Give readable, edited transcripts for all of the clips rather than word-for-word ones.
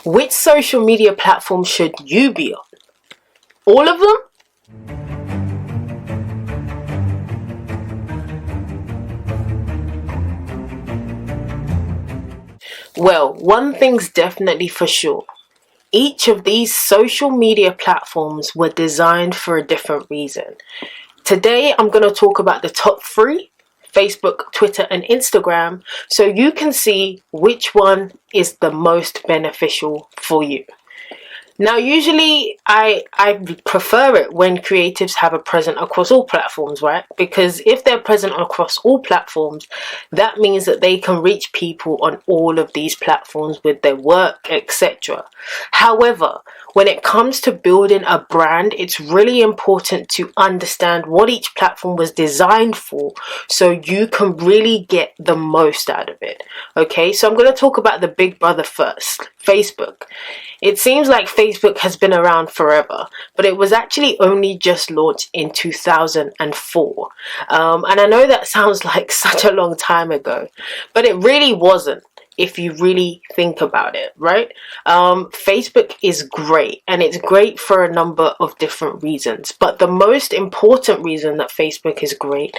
Which social media platform should you be on? All of them? Well, one thing's definitely for sure. Each of these social media platforms were designed for a different reason. Today, I'm going to talk about the top 3, Facebook, Twitter, and Instagram, so you can see which one is the most beneficial for you. Now, usually I prefer it when creatives have a presence across all platforms, right? Because if they're present across all platforms, that means that they can reach people on all of these platforms with their work, etc. However, when it comes to building a brand, it's really important to understand what each platform was designed for so you can really get the most out of it. Okay, so I'm going to talk about the big brother first, Facebook. It seems like Facebook has been around forever, but it was actually only just launched in 2004. And I know that sounds like such a long time ago, but it really wasn't. If you really think about it, right? Facebook is great, and it's great for a number of different reasons. But the most important reason that Facebook is great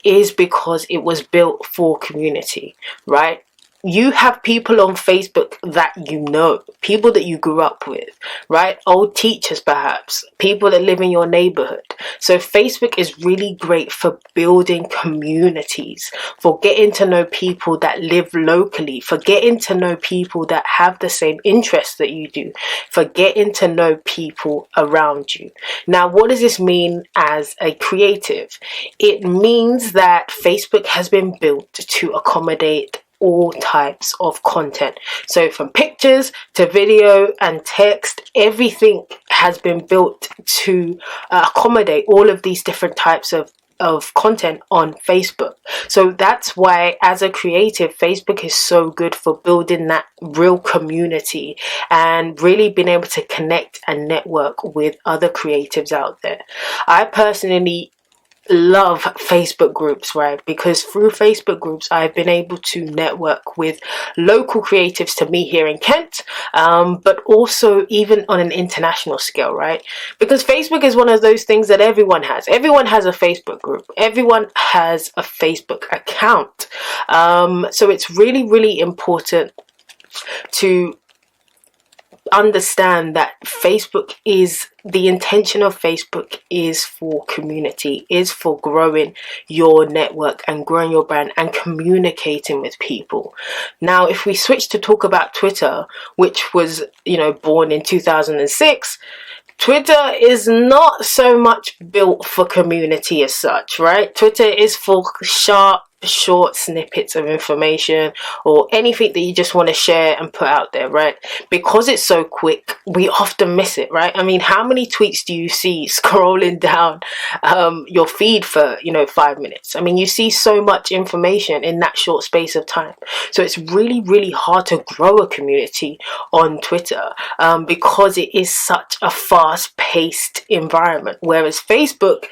is because it was built for community, right? You have people on Facebook that you know, people that you grew up with, right? Old teachers perhaps, people that live in your neighborhood. So Facebook is really great for building communities, for getting to know people that live locally, for getting to know people that have the same interests that you do, for getting to know people around you. Now, what does this mean as a creative? It means that Facebook has been built to accommodate all types of content. So from pictures to video and text, everything has been built to accommodate all of these different types of content on Facebook. So that's why, as a creative, Facebook is so good for building that real community and really being able to connect and network with other creatives out there. I personally love Facebook groups, right? Because through Facebook groups I've been able to network with local creatives to me here in Kent, but also even on an international scale, right? Because Facebook is one of those things that everyone has a Facebook group, everyone has a Facebook account, so it's really important to understand that the intention of Facebook is for community, is for growing your network and growing your brand and communicating with people. Now, if we switch to talk about Twitter, which was, born in 2006, Twitter is not so much built for community as such, right? Twitter is for short snippets of information or anything that you just want to share and put out there, right? Because it's so quick, we often miss it, right? I mean, how many tweets do you see scrolling down your feed for 5 minutes? I mean, you see so much information in that short space of time. So it's really hard to grow a community on Twitter because it is such a fast-paced environment, whereas Facebook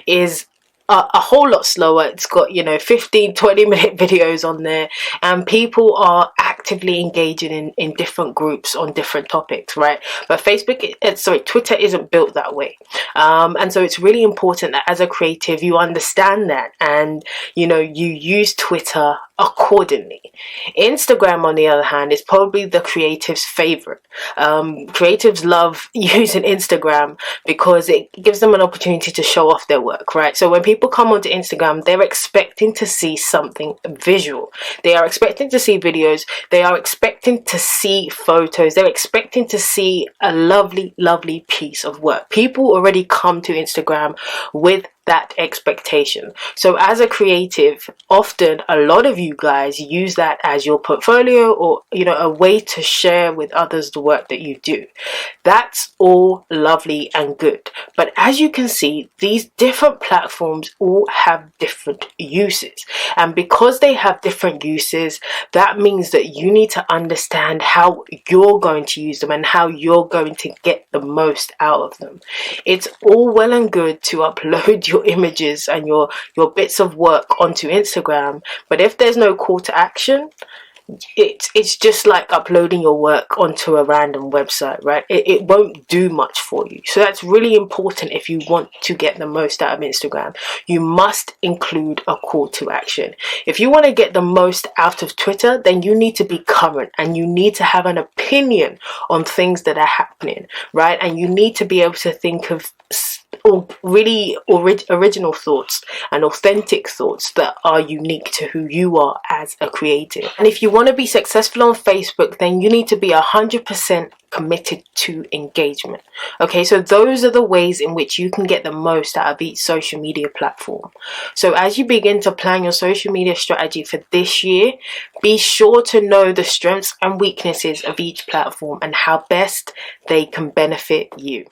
is a whole lot slower. It's got 15-20 minute videos on there, and people are actively engaging in different groups on different topics, right? But Twitter isn't built that way, and so it's really important that as a creative you understand that, and you use Twitter accordingly. Instagram, on the other hand, is probably the creative's favorite. Creatives love using Instagram because it gives them an opportunity to show off their work, right? So when people come onto Instagram, they're expecting to see something visual. They are expecting to see videos. They are expecting to see photos. They're expecting to see a lovely piece of work. People already come to Instagram with that expectation. So as a creative, often a lot of you guys use that as your portfolio or a way to share with others the work that you do. That's all lovely and good, but as you can see, these different platforms all have different uses, and because they have different uses, that means that you need to understand how you're going to use them and how you're going to get the most out of them. It's all well and good to upload your images and your bits of work onto Instagram, but if there's no call to action, it's just like uploading your work onto a random website, right? It won't do much for you. So that's really important. If you want to get the most out of Instagram, you must include a call to action. If you want to get the most out of Twitter, then you need to be current, and you need to have an opinion on things that are happening, right? And you need to be able to think of really original thoughts and authentic thoughts that are unique to who you are as a creative. And if you want to be successful on Facebook, then you need to be 100% committed to engagement. Okay, so those are the ways in which you can get the most out of each social media platform. So as you begin to plan your social media strategy for this year, be sure to know the strengths and weaknesses of each platform and how best they can benefit you.